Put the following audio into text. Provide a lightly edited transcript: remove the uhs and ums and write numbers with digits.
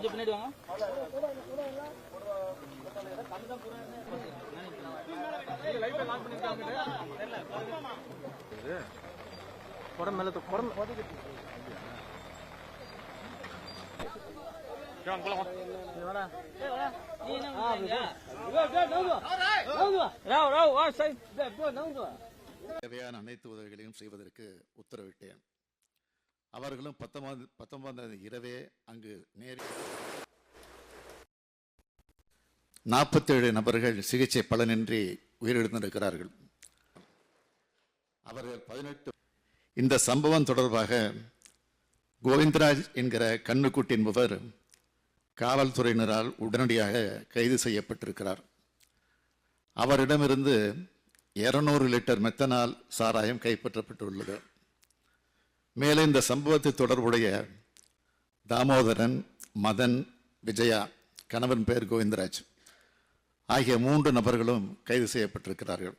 கொஞ்சம் பின்னாடி வாங்க. தேவையான அனைத்து உதவிகளையும் செய்வதற்கு உத்தரவிட்டேன். அவர்களும் 19 இரவே அங்கு 47 நபர்கள் சிகிச்சை பலனின்றி உயிரிழந்திருக்கிறார்கள். அவர்கள் 18. இந்த சம்பவம் தொடர்பாக கோவிந்தராஜ் என்கிற கண்ணுக்குட்டி என்பவர் காவல்துறையினரால் உடனடியாக கைது செய்யப்பட்டிருக்கிறார். அவரிடமிருந்து 200 லிட்டர் மெத்தனால் சாராயம் கைப்பற்றப்பட்டுள்ளது. மேலும் இந்த சம்பவத்தில் தொடர்புடைய தாமோதரன், மதன், விஜயா, கணவன் பெயர் கோவிந்தராஜ் ஆகிய 3 நபர்களும் கைது செய்யப்பட்டிருக்கிறார்கள்.